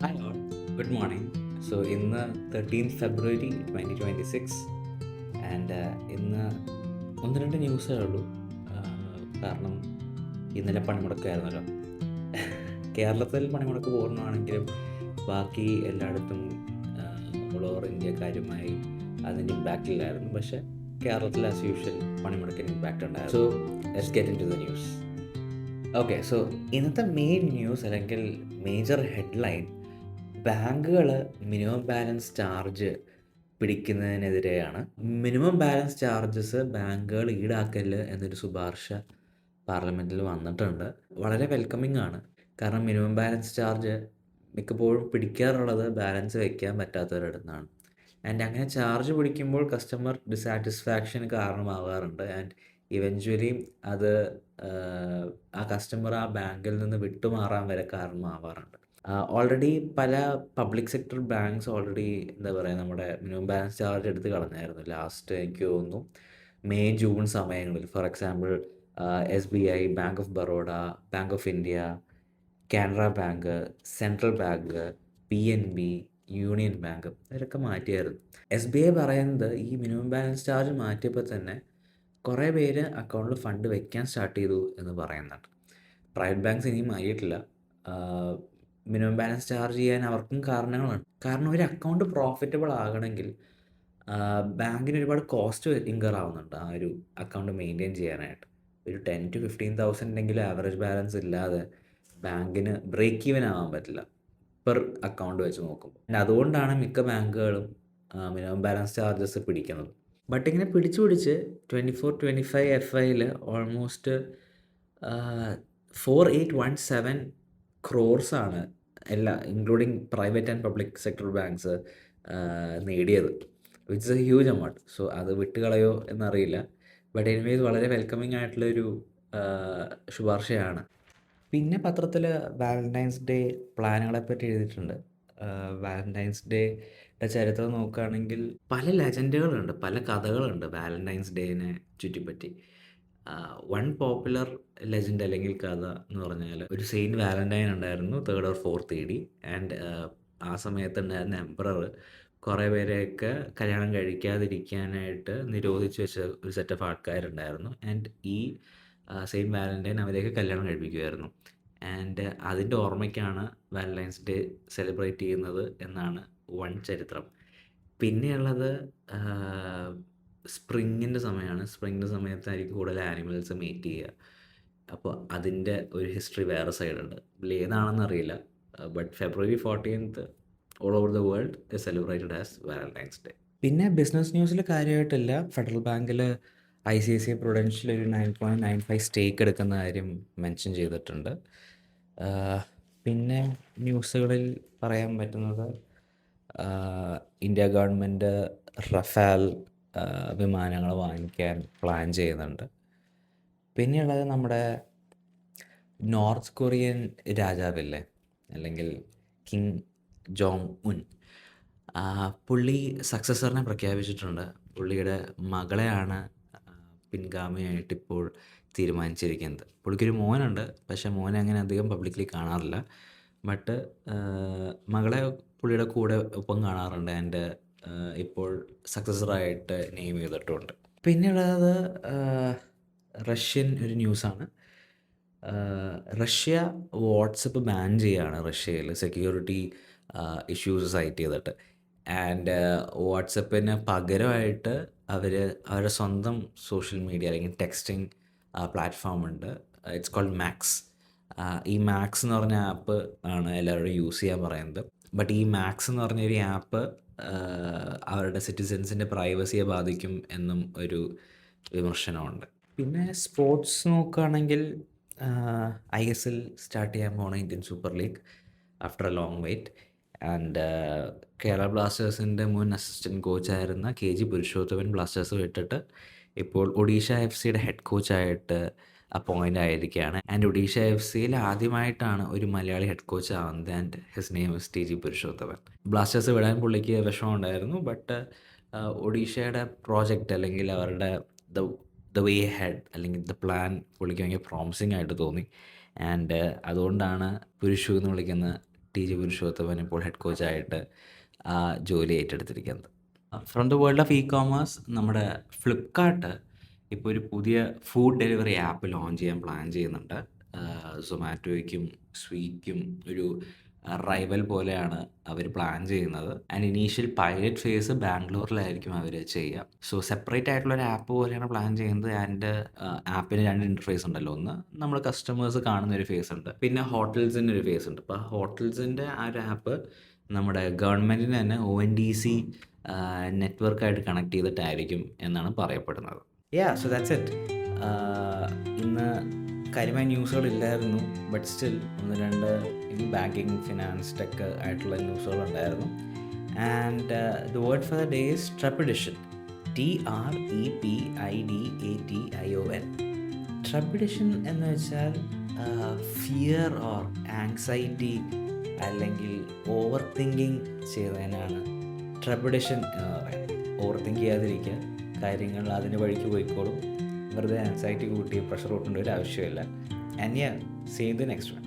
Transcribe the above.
Hi all, good morning. So ഇന്ന് 13th February 2026 and ഇന്ന് ഒന്ന് രണ്ട് ന്യൂസേ ഉള്ളൂ. കാരണം ഇന്നലെ പണിമുടക്കായിരുന്നല്ലോ. കേരളത്തിൽ പണിമുടക്ക് പൂർണ്ണമാണെങ്കിലും ബാക്കി എല്ലായിടത്തും ഓൾ ഓവർ ഇന്ത്യ കാര്യമായി അതിൻ്റെ ഇമ്പാക്റ്റില്ലായിരുന്നു. പക്ഷേ കേരളത്തിൽ ആസ് യൂഷ്വൽ പണിമുടക്കിന് ഇമ്പാക്റ്റ് ഉണ്ടായിരുന്നു. So let's get into the news. Okay, so ഇന്നത്തെ മെയിൻ ന്യൂസ് അല്ലെങ്കിൽ മേജർ ഹെഡ്ലൈൻ, ബാങ്കുകൾ മിനിമം ബാലൻസ് ചാർജ് പിടിക്കുന്നതിനെതിരെയാണ്. മിനിമം ബാലൻസ് ചാർജസ് ബാങ്കുകൾ ഈടാക്കല് എന്നൊരു ശുപാർശ പാർലമെൻറ്റിൽ വന്നിട്ടുണ്ട്. വളരെ വെൽക്കമിംഗ് ആണ്. കാരണം മിനിമം ബാലൻസ് ചാർജ് മിക്കപ്പോഴും പിടിക്കാറുള്ളത് ബാലൻസ് വയ്ക്കാൻ പറ്റാത്തവരുടെ അടുത്താണ്. ആൻഡ് അങ്ങനെ ചാർജ് പിടിക്കുമ്പോൾ കസ്റ്റമർ ഡിസാറ്റിസ്ഫാക്ഷന് കാരണമാകാറുണ്ട്. ആൻഡ് ഇവഞ്ച്വലി അത് ആ കസ്റ്റമർ ആ ബാങ്കിൽ നിന്ന് വിട്ടുമാറാൻ വരെ കാരണമാവാറുണ്ട്. ഓൾറെഡി പല പബ്ലിക് സെക്ടർ ബാങ്ക്സ് ഓൾറെഡി എന്താ പറയുക, നമ്മുടെ മിനിമം ബാലൻസ് ചാർജ് എടുത്ത് കളഞ്ഞായിരുന്നു ലാസ്റ്റ്. എനിക്ക് തോന്നുന്നു മെയ് ജൂൺ സമയങ്ങളിൽ. For example SBI, bank of Baroda, bank of India, Canara bank, central bank, PNB, union bank, ഇവരൊക്കെ മാറ്റിയായിരുന്നു. SBI പറയുന്നത് ഈ മിനിമം ബാലൻസ് ചാർജ് മാറ്റിയപ്പോൾ തന്നെ കുറേ പേര് അക്കൗണ്ടിൽ ഫണ്ട് വെക്കാൻ സ്റ്റാർട്ട് ചെയ്തു എന്ന് പറയുന്നുണ്ട്. പ്രൈവറ്റ് ബാങ്ക്സ് ഇനിയും മാറിയിട്ടില്ല. മിനിമം ബാലൻസ് ചാർജ് ചെയ്യാൻ അവർക്കും കാരണങ്ങളുണ്ട്. കാരണം ഒരു അക്കൗണ്ട് പ്രോഫിറ്റബിൾ ആകണമെങ്കിൽ ബാങ്കിന് ഒരുപാട് കോസ്റ്റ് ഇൻകർ ആവുന്നുണ്ട് ആ ഒരു അക്കൗണ്ട് മെയിൻറ്റെയിൻ ചെയ്യാനായിട്ട്. ഒരു 10,000 to 15,000 എങ്കിലും ആവറേജ് ബാലൻസ് ഇല്ലാതെ ബാങ്കിന് ബ്രേക്ക് ഈവൻ ആവാൻ പറ്റില്ല പെർ അക്കൗണ്ട് വെച്ച് നോക്കുമ്പോൾ. അതുകൊണ്ടാണ് മിക്ക ബാങ്കുകളും മിനിമം ബാലൻസ് ചാർജസ് പിടിക്കുന്നത്. ബട്ട് ഇങ്ങനെ പിടിച്ച് 24-25 FIയിൽ ഓൾമോസ്റ്റ് 4,817 ക്രോർസാണ് എല്ലാ including private and public sector banks നേടിയത്, which is a huge amount. So അത് വിട്ടുകളയോ എന്നറിയില്ല. ബട്ട് എനിവേസ് വളരെ വെൽക്കമിങ് ആയിട്ടുള്ളൊരു ശുപാർശയാണ്. പിന്നെ പത്രത്തിൽ വാലന്റൈൻസ് ഡേ പ്ലാനുകളെപ്പറ്റി എഴുതിയിട്ടുണ്ട്. വാലന്റൈൻസ് ഡേയുടെ ചരിത്രം നോക്കുകയാണെങ്കിൽ പല ലെജൻഡുകളുണ്ട്, പല കഥകളുണ്ട് വാലന്റൈൻസ് ഡേനെ ചുറ്റിപ്പറ്റി. വൺ പോപ്പുലർ ലെജൻഡ് അല്ലെങ്കിൽ കഥ എന്ന് പറഞ്ഞാൽ, ഒരു സെയിൻറ്റ് വാലന്റൈൻ ഉണ്ടായിരുന്നു 3rd or 4th AD. And ആ സമയത്തുണ്ടായിരുന്ന എംപറർ കുറേ പേരെയൊക്കെ കല്യാണം കഴിക്കാതിരിക്കാനായിട്ട് നിരോധിച്ച് വെച്ച ഒരു സെറ്റ് ഓഫ് ആൾക്കാരുണ്ടായിരുന്നു. ആൻഡ് ഈ സെയിൻറ്റ് വാലന്റൈൻ അവരെയൊക്കെ കല്യാണം കഴിപ്പിക്കുമായിരുന്നു. ആൻഡ് അതിൻ്റെ ഓർമ്മയ്ക്കാണ് വാലന്റൈൻസ് ഡേ സെലിബ്രേറ്റ് ചെയ്യുന്നത് എന്നാണ് വൺ ചരിത്രം. പിന്നെയുള്ളത് സ്പ്രിങ്ങിൻ്റെ സമയമാണ്. സ്പ്രിങ്ങിൻ്റെ സമയത്തായിരിക്കും കൂടുതൽ ആനിമൽസ് മീറ്റ് ചെയ്യുക. അപ്പോൾ അതിൻ്റെ ഒരു ഹിസ്റ്ററി വേറെ സൈഡുണ്ട്. ഏതാണെന്നറിയില്ല. But February 14th all over the world is celebrated as Valentine's Day. പിന്നെ ബിസിനസ് ന്യൂസിൽ കാര്യമായിട്ടില്ല. ഫെഡറൽ ബാങ്കിൽ ICICI Prudential ഒരു 9.95 സ്റ്റേക്ക് എടുക്കുന്ന കാര്യം മെൻഷൻ ചെയ്തിട്ടുണ്ട്. പിന്നെ ന്യൂസുകളിൽ പറയാൻ പറ്റുന്നത്, ഇന്ത്യ ഗവൺമെൻറ് റഫാൽ വിമാനങ്ങൾ വാങ്ങിക്കാൻ പ്ലാൻ ചെയ്യുന്നുണ്ട്. പിന്നെയുള്ളത് നമ്മുടെ നോർത്ത് കൊറിയൻ രാജാവില്ലേ, അല്ലെങ്കിൽ കിങ് ജോങ് ഉൻ, പുള്ളി സക്സസറിനെ പ്രഖ്യാപിച്ചിട്ടുണ്ട്. പുള്ളിയുടെ മകളെയാണ് പിൻഗാമിയായിട്ട് ഇപ്പോൾ തീരുമാനിച്ചിരിക്കുന്നത്. പുള്ളിക്കൊരു മോനുണ്ട്, പക്ഷേ മോനെ അങ്ങനെ അധികം പബ്ലിക്കലി കാണാറില്ല. ബട്ട് മകളെ പുള്ളിയുടെ കൂടെ ഒപ്പം കാണാറുണ്ട്. ആൻഡ് ഇപ്പോൾ സക്സസറായിട്ട് നെയിം ചെയ്തിട്ടുമുണ്ട്. പിന്നെയുള്ളത് റഷ്യൻ ഒരു ന്യൂസാണ്. റഷ്യ വാട്സപ്പ് ബാൻ ചെയ്യുകയാണ് റഷ്യയിൽ, സെക്യൂരിറ്റി ഇഷ്യൂസ് സൈറ്റ് ചെയ്തിട്ട്. ആൻഡ് വാട്സപ്പിന് പകരമായിട്ട് അവരുടെ സ്വന്തം സോഷ്യൽ മീഡിയ അല്ലെങ്കിൽ ടെക്സ്റ്റിംഗ് പ്ലാറ്റ്ഫോം ഉണ്ട്. It's called Max. ഈ മാക്സ് എന്ന് പറഞ്ഞ ആപ്പ് ആണ് എല്ലാവരോടും യൂസ് ചെയ്യാൻ പറയുന്നത്. ബട്ട് ഈ മാക്സ് എന്ന് പറഞ്ഞൊരു ആപ്പ് അവരുടെ സിറ്റിസൻസിൻ്റെ പ്രൈവസിയെ ബാധിക്കും എന്നും ഒരു വിമർശനമുണ്ട്. പിന്നെ സ്പോർട്സ് നോക്കുകയാണെങ്കിൽ ISL സ്റ്റാർട്ട് ചെയ്യാൻ പോണ Indian Super League after a long wait. And Kerala ബ്ലാസ്റ്റേഴ്സിൻ്റെ മുൻ അസിസ്റ്റൻറ്റ് കോച്ചായിരുന്ന KG പുരുഷോത്തമൻ ബ്ലാസ്റ്റേഴ്സ് വിട്ടിട്ട് ഇപ്പോൾ ഒഡീഷ FCയുടെ ഹെഡ് കോച്ചായിട്ട് അപ്പോയിൻ്റ് ആയിരിക്കുകയാണ്. ആൻഡ് ഒഡീഷ FCയിൽ ആദ്യമായിട്ടാണ് ഒരു മലയാളി ഹെഡ് കോച്ച് ആവുന്നത്. And his name is TG Purushothaman. Blasters വിടാൻ പുള്ളിക്ക് വിഷമമുണ്ടായിരുന്നു. ബട്ട് ഒഡീഷയുടെ പ്രോജക്റ്റ് അല്ലെങ്കിൽ അവരുടെ ദ വേ ഹെഡ് അല്ലെങ്കിൽ ദ പ്ലാൻ പുള്ളിക്ക് ഭയങ്കര പ്രോമിസിങ് ആയിട്ട് തോന്നി. ആൻഡ് അതുകൊണ്ടാണ് പുരുഷു എന്ന് വിളിക്കുന്ന ടി ജി പുരുഷോത്തമൻ ഇപ്പോൾ ഹെഡ് കോച്ചായിട്ട് ആ ജോലി ഏറ്റെടുത്തിരിക്കുന്നത്. From the world of e commerce, നമ്മുടെ ഫ്ലിപ്കാർട്ട് ഇപ്പോൾ ഒരു പുതിയ ഫുഡ് ഡെലിവറി ആപ്പ് ലോഞ്ച് ചെയ്യാൻ പ്ലാൻ ചെയ്യുന്നുണ്ട്. സൊമാറ്റോയ്ക്കും സ്വിഗ്ഗിക്കും ഒരു റൈവൽ പോലെയാണ് അവർ പ്ലാൻ ചെയ്യുന്നത്. ആൻഡ് ഇനീഷ്യൽ പൈലറ്റ് ഫേസ് ബാംഗ്ലൂരിലായിരിക്കും അവർ ചെയ്യുക. സോ സെപ്പറേറ്റ് ആയിട്ടുള്ള ഒരു ആപ്പ് പോലെയാണ് പ്ലാൻ ചെയ്യുന്നത്. ആൻഡ് ആപ്പിന് 2 ഇൻ്റർഫേസ് ഉണ്ടല്ലോ. ഒന്ന് നമ്മൾ കസ്റ്റമേഴ്സ് കാണുന്ന ഒരു ഫേസ് ഉണ്ട്, പിന്നെ ഹോട്ടൽസിൻ്റെ ഒരു ഫേസ് ഉണ്ട്. അപ്പോൾ ഹോട്ടൽസിൻ്റെ ആ ഒരു ആപ്പ് നമ്മുടെ ഗവൺമെൻറ്റിന് തന്നെ ONDC നെറ്റ്വർക്കായിട്ട് കണക്ട് ചെയ്തിട്ടായിരിക്കും എന്നാണ് പറയപ്പെടുന്നത്. So that's it. ഇന്ന് കാര്യമായ ന്യൂസുകളില്ലായിരുന്നു, but still 1-2 banking, finance, tech ആയിട്ടുള്ള ന്യൂസുകളുണ്ടായിരുന്നു. And the word for the day is trepidation. TREPIDATION. Trepidation എന്ന് വെച്ചാൽ ഫിയർ ഓർ ആങ്സൈറ്റി അല്ലെങ്കിൽ ഓവർ തിങ്കിങ് ചെയ്യുന്നതിനാണ് ട്രെപ്പിഡിഷൻ എന്ന് പറയുന്നത്. ഓവർ തിങ്ക് ചെയ്യാതിരിക്കുക, കാര്യങ്ങൾ അതിന് വഴിക്ക് പോയിക്കോളും. വെറുതെ ആൻസൈറ്റി കൂട്ടി പ്രഷർ കൂട്ടേണ്ട ഒരു ആവശ്യമില്ല. And see you in the next one.